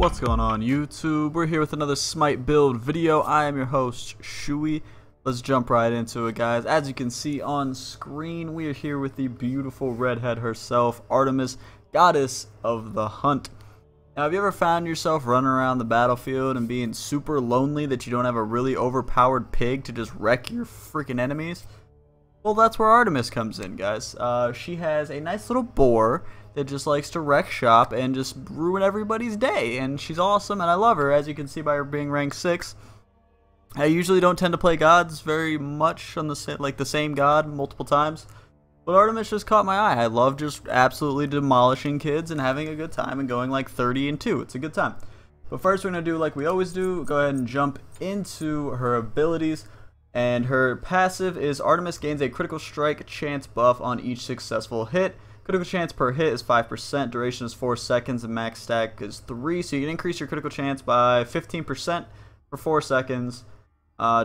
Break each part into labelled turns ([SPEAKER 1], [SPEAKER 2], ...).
[SPEAKER 1] What's going on YouTube? We're here with another Smite build video. I am your host, Shui. Let's jump right into it, guys. As you can see on screen, we are here with the beautiful redhead herself, Artemis, goddess of the hunt. Now, have you ever found yourself running around the battlefield and being super lonely that you don't have a really overpowered pig to just wreck your freaking enemies? Well, that's where Artemis comes in, guys. She has a nice little boar that just likes to wreck shop and just ruin everybody's day, and she's awesome and I love her, as you can see by her being rank 6. I usually don't tend to play gods very much on the same god multiple times, but Artemis just caught my eye. I love just absolutely demolishing kids and having a good time and going like 30-2. It's a good time. But first we're going to do like we always do, go ahead and jump into her abilities. And her passive is Artemis gains a critical strike chance buff on each successful hit. Critical chance per hit is 5%, duration is 4 seconds, and max stack is 3. So you can increase your critical chance by 15% for 4 seconds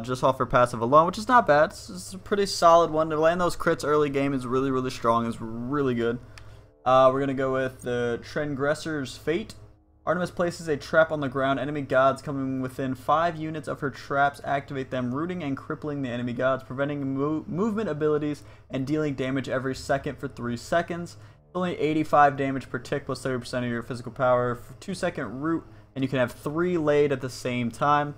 [SPEAKER 1] just off her passive alone, which is not bad. It's a pretty solid one. To land those crits early game is really, really strong. It's really good. We're going to go with the Transgressor's Fate. Artemis places a trap on the ground. Enemy gods coming within 5 units of her traps activate them, rooting and crippling the enemy gods, preventing movement abilities, and dealing damage every second for 3 seconds. It's only 85 damage per tick plus 30% of your physical power for 2-second root, and you can have 3 laid at the same time.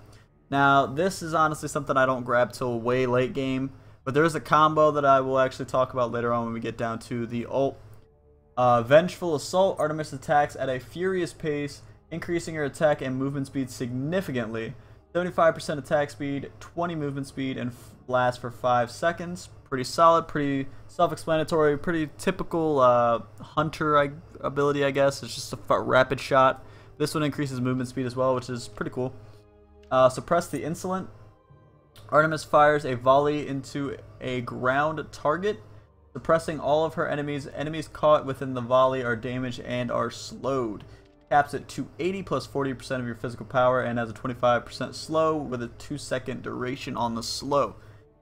[SPEAKER 1] Now, this is honestly something I don't grab till way late game, but there is a combo that I will actually talk about later on when we get down to the ult. Vengeful Assault. Artemis attacks at a furious pace, increasing her attack and movement speed significantly. 75% attack speed, 20 movement speed, and lasts for 5 seconds. Pretty solid, pretty self-explanatory, pretty typical hunter ability, I guess. It's just a rapid shot. This one increases movement speed as well, which is pretty cool. Suppress the Insolent. Artemis fires a volley into a ground target, suppressing all of her enemies. Enemies caught within the volley are damaged and are slowed. Caps at 280 plus 40% of your physical power and has a 25% slow with a 2-second duration on the slow.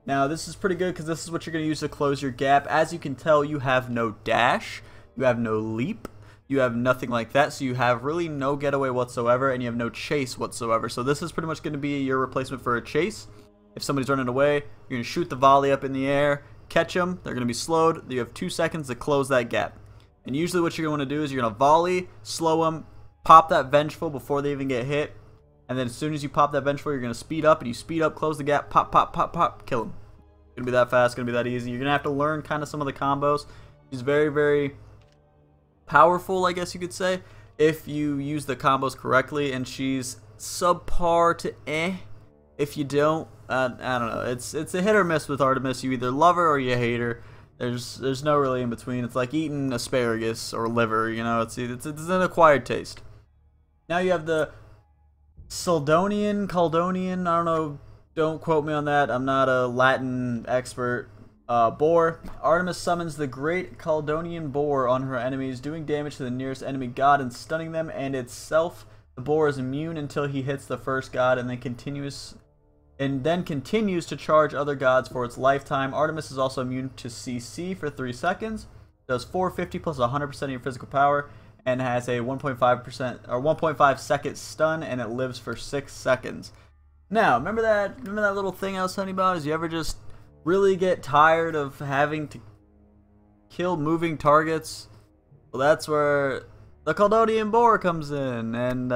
[SPEAKER 1] Now this is pretty good because this is what you're going to use to close your gap. As you can tell, you have no dash, you have no leap, you have nothing like that, so you have really no getaway whatsoever, and you have no chase whatsoever. So this is pretty much going to be your replacement for a chase. If somebody's running away, you're going to shoot the volley up in the air, catch them, they're going to be slowed, you have 2 seconds to close that gap. And usually what you're going to do is you're going to volley, slow them, pop that Vengeful before they even get hit, and then as soon as you pop that Vengeful, you're going to speed up, and you speed up, close the gap, pop, pop, pop, pop, kill them. It's going to be that fast, it's going to be that easy. You're going to have to learn kind of some of the combos. She's very, very powerful, I guess you could say, if you use the combos correctly, and she's subpar to if you don't. I don't know. It's a hit or miss with Artemis. You either love her or you hate her. There's no really in between. It's like eating asparagus or liver. You know, it's an acquired taste. Now you have the Caldonian. I don't know. Don't quote me on that. I'm not a Latin expert. Boar. Artemis summons the Great Caldonian Boar on her enemies, doing damage to the nearest enemy god and stunning them and itself. The boar is immune until he hits the first god, and then continues to charge other gods for its lifetime. Artemis is also immune to CC for 3 seconds, does 450 plus 100% of your physical power, and has a 1.5% or 1.5 second stun, and it lives for 6 seconds. Now, remember that little thing I was telling you about? Is you ever just really get tired of having to kill moving targets? Well, that's where the Caldonian Boar comes in, and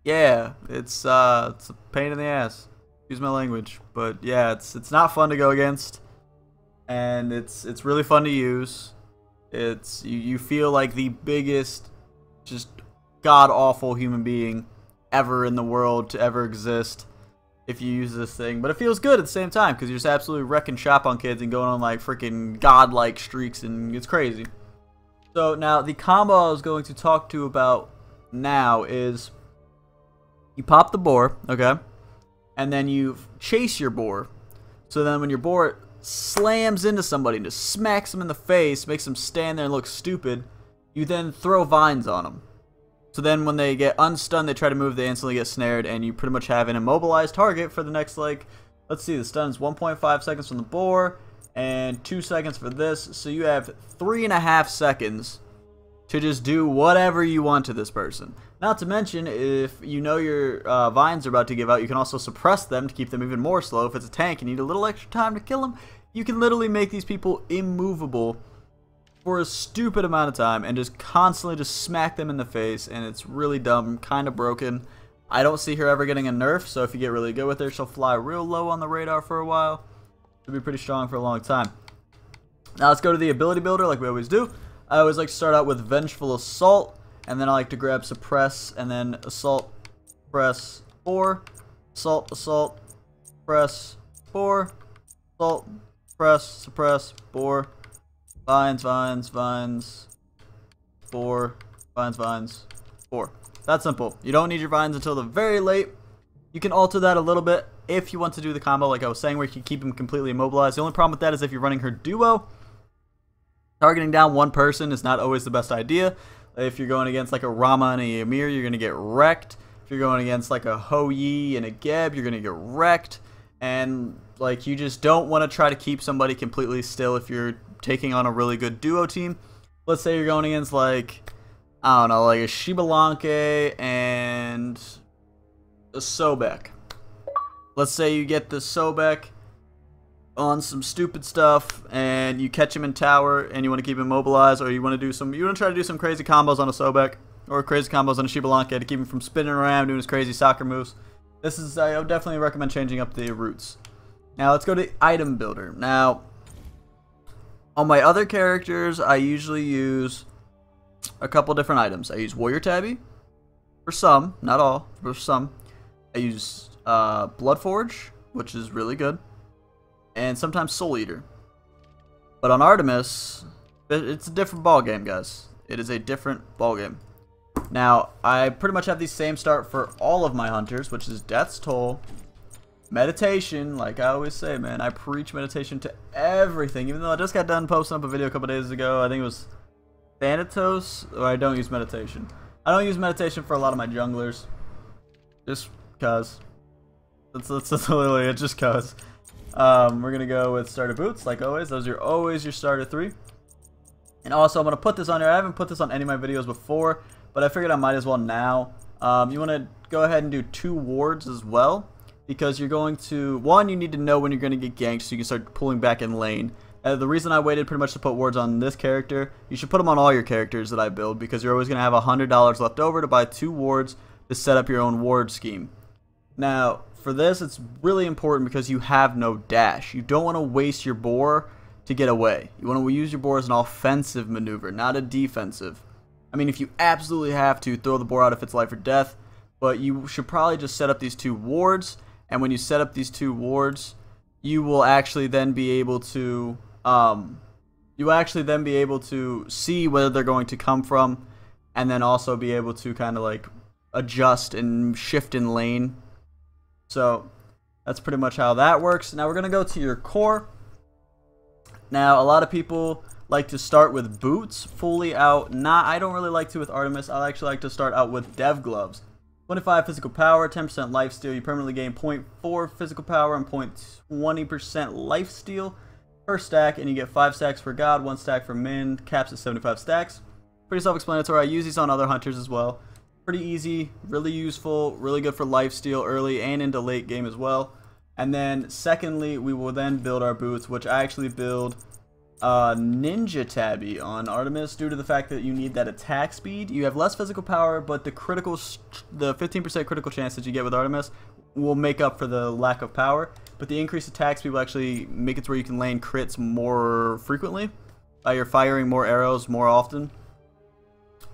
[SPEAKER 1] yeah, it's a pain in the ass. Excuse my language, but yeah, it's not fun to go against, and it's really fun to use. You feel like the biggest, just god awful human being ever in the world to ever exist if you use this thing, but it feels good at the same time because you're just absolutely wrecking shop on kids and going on like freaking godlike streaks, and it's crazy. So now the combo I was going to talk to about now is you pop the boar, okay, and then you chase your boar. So then when your boar slams into somebody and just smacks them in the face, makes them stand there and look stupid, you then throw vines on them. So then when they get unstunned, they try to move, they instantly get snared, and you pretty much have an immobilized target for the next, like, let's see, the stun is 1.5 seconds from the boar and 2 seconds for this. So you have 3.5 seconds to just do whatever you want to this person. Not to mention, if you know your vines are about to give out, you can also suppress them to keep them even more slow. If it's a tank and you need a little extra time to kill them, you can literally make these people immovable for a stupid amount of time and just constantly just smack them in the face, and it's really dumb, kind of broken. I don't see her ever getting a nerf, so if you get really good with her, she'll fly real low on the radar for a while. She'll be pretty strong for a long time. Now let's go to the ability builder like we always do. I always like to start out with Vengeful Assault, and then I like to grab Suppress, and then Assault, Press, 4, Assault, Assault, Press, 4, Assault, Press, Suppress, 4, Vines, Vines, Vines, 4, Vines, Vines, 4. That's simple. You don't need your vines until the very late. You can alter that a little bit if you want to do the combo like I was saying, where you can keep them completely immobilized. The only problem with that is if you're running her duo, targeting down one person is not always the best idea. If you're going against like a Rama and a Ymir, you're going to get wrecked. If you're going against like a Ho Yi and a Geb, you're going to get wrecked. And like, you just don't want to try to keep somebody completely still if you're taking on a really good duo team. Let's say you're going against like, I don't know, like a Shibalanke and a Sobek. Let's say you get the Sobek on some stupid stuff and you catch him in tower and you want to keep him mobilized, or you want to try to do some crazy combos on a Sobek or crazy combos on a Shibalanke to keep him from spinning around doing his crazy soccer moves. I would definitely recommend changing up the routes. Now let's go to item builder. Now on my other characters, I usually use a couple different items. I use Warrior Tabby for some, not all, for some. I use Bloodforge, which is really good, and sometimes Soul Eater. But on Artemis, it's a different ball game, guys. It is a different ball game. Now, I pretty much have the same start for all of my hunters, which is Death's Toll, meditation. Like I always say, man, I preach meditation to everything. Even though I just got done posting up a video a couple days ago, I think it was Thanatos, or I don't use meditation. I don't use meditation for a lot of my junglers, just cause. That's literally it, just cause. We're gonna go with starter boots, like always. Those are always your starter 3. And also, I'm gonna put this on here. I haven't put this on any of my videos before, but I figured I might as well now. You want to go ahead and do 2 wards as well, because you're going to, one, you need to know when you're going to get ganked so you can start pulling back in lane. The reason I waited pretty much to put wards on this character, you should put them on all your characters that I build, because you're always going to have $100 left over to buy 2 wards to set up your own ward scheme. Now, for this, it's really important because you have no dash. You don't want to waste your boar to get away. You want to use your boar as an offensive maneuver, not a defensive. I mean, if you absolutely have to, throw the boar out if it's life or death, but you should probably just set up these 2 wards, and when you set up these 2 wards, you will actually then be able to see where they're going to come from, and then also be able to kind of like adjust and shift in lane. So that's pretty much how that works. Now we're going to go to your core. Now a lot of people like to start with boots fully out. I don't really like to with Artemis. I actually like to start out with dev gloves. 25 physical power, 10% life steal. You permanently gain 0.4 physical power and 0.20% life steal per stack, and you get 5 stacks for God, 1 stack for Min, caps at 75 stacks. Pretty self-explanatory. I use these on other hunters as well. Pretty easy, really useful, really good for life steal early and into late game as well. And then secondly, we will then build our boots, which I actually build Ninja Tabby on Artemis due to the fact that you need that attack speed. You have less physical power, but the 15% critical chance that you get with Artemis will make up for the lack of power. But the increased attack speed will actually make it to where you can land crits more frequently. You're firing more arrows more often.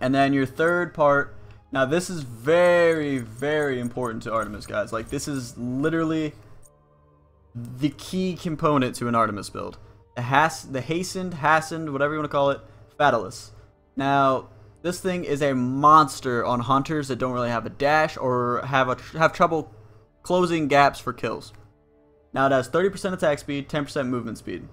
[SPEAKER 1] And then your third part. Now this is very, very important to Artemis, guys. Like, this is literally the key component to an Artemis build. The hastened, whatever you want to call it, Fatalis. Now, this thing is a monster on hunters that don't really have a dash or have trouble closing gaps for kills. Now it has 30% attack speed, 10% movement speed.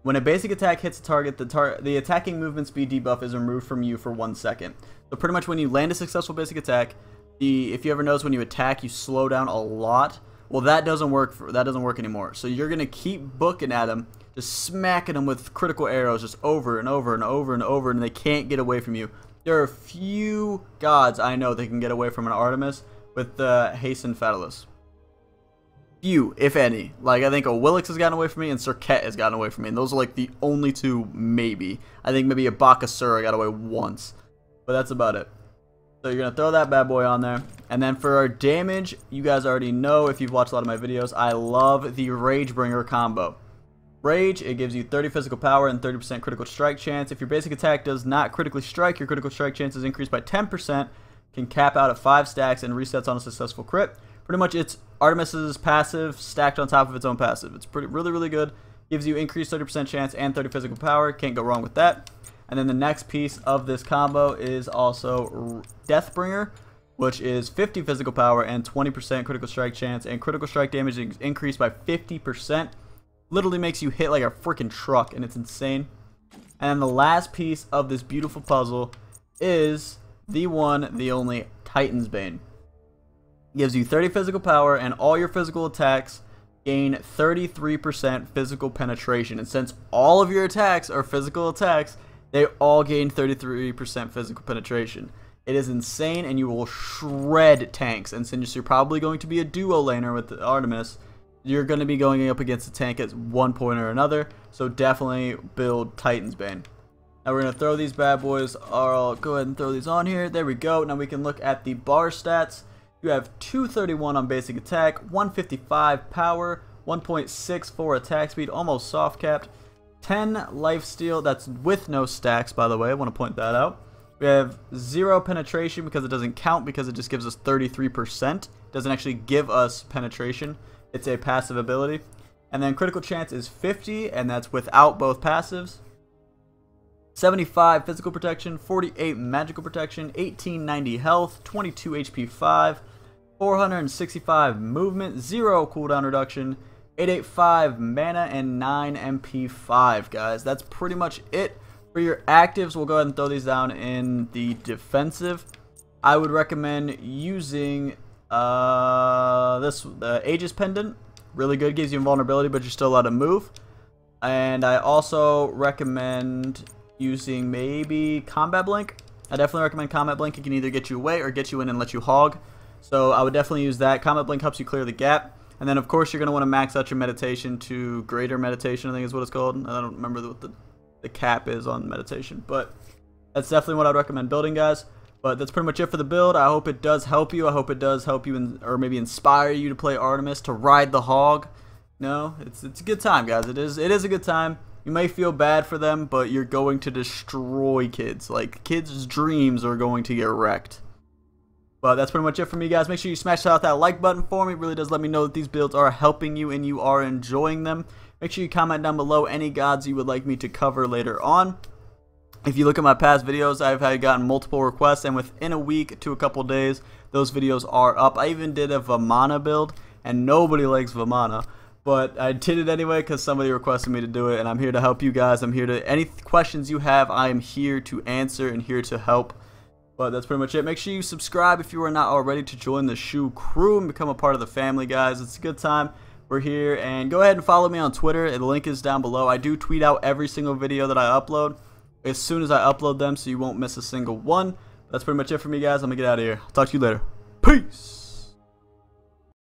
[SPEAKER 1] When a basic attack hits a target, the attacking movement speed debuff is removed from you for 1 second. So pretty much when you land a successful basic attack, if you ever notice when you attack, you slow down a lot. Well, that doesn't work anymore. So you're gonna keep booking at them, just smacking them with critical arrows, just over and over and over and over, and they can't get away from you. There are a few gods I know that can get away from an Artemis with the Hasten Fatalis. Few, if any. Like, I think a Willix has gotten away from me and Serket has gotten away from me. And those are like the only two, maybe. I think maybe a Bakasura got away once. But that's about it. So you're going to throw that bad boy on there. And then for our damage, you guys already know if you've watched a lot of my videos, I love the Ragebringer combo. Rage, it gives you 30 physical power and 30% critical strike chance. If your basic attack does not critically strike, your critical strike chance is increased by 10%, can cap out at 5 stacks, and resets on a successful crit. Pretty much it's Artemis's passive stacked on top of its own passive. It's really good. Gives you increased 30% chance and 30 physical power. Can't go wrong with that. And then the next piece of this combo is also Deathbringer, which is 50 physical power and 20% critical strike chance, and critical strike damage is increased by 50%. Literally makes you hit like a freaking truck, and it's insane. And then the last piece of this beautiful puzzle is the one, the only Titan's Bane. Gives you 30 physical power, and all your physical attacks gain 33% physical penetration. And since all of your attacks are physical attacks, they all gain 33% physical penetration. It is insane, and you will shred tanks. And since you're probably going to be a duo laner with the Artemis, you're going to be going up against a tank at one point or another. So definitely build Titan's Bane. Now we're going to throw these bad boys. I'll go ahead and throw these on here. There we go. Now we can look at the bar stats. You have 231 on basic attack, 155 power, 1.64 attack speed, almost soft capped, 10 lifesteal. That's with no stacks, by the way. I want to point that out. We have 0 penetration because it doesn't count, because it just gives us 33%. It doesn't actually give us penetration. It's a passive ability. And then critical chance is 50, and that's without both passives. 75 physical protection, 48 magical protection, 1890 health, 22 HP 5, 465 movement, 0 cooldown reduction, 885 mana, and 9 MP 5, guys. That's pretty much it. For your actives, we'll go ahead and throw these down in the defensive. I would recommend using the Aegis Pendant. Really good, gives you invulnerability, but you're still allowed to move. And I also recommend using maybe Combat Blink. I definitely recommend Combat Blink. It can either get you away or get you in and let you hog. So I would definitely use that. Combat Blink helps you clear the gap. And then of course you're going to want to max out your meditation to greater meditation, I think is what it's called. I don't remember what the cap is on meditation, but that's definitely what I'd recommend building, guys. But that's pretty much it for the build. I hope it does help you. I hope it does help you or maybe inspire you to play Artemis, to ride the hog. No, it's a good time, guys. It is a good time. You may feel bad for them, but you're going to destroy kids. Like, kids' dreams are going to get wrecked. But that's pretty much it for me, guys. Make sure you smash out that like button for me. It really does let me know that these builds are helping you and you are enjoying them. Make sure you comment down below any gods you would like me to cover later on. If you look at my past videos, I've gotten multiple requests, and within a week to a couple days, those videos are up. I even did a Vamana build, and nobody likes Vamana. But I did it anyway because somebody requested me to do it, and I'm here to help you guys. I'm here to, any questions you have, I am here to answer and here to help. But that's pretty much it. Make sure you subscribe if you are not already to join the Shu crew and become a part of the family, guys. It's a good time. We're here, and go ahead and follow me on Twitter. The link is down below. I do tweet out every single video that I upload as soon as I upload them, so you won't miss a single one. That's pretty much it for me, guys. I'm going to get out of here. I'll talk to you later. Peace!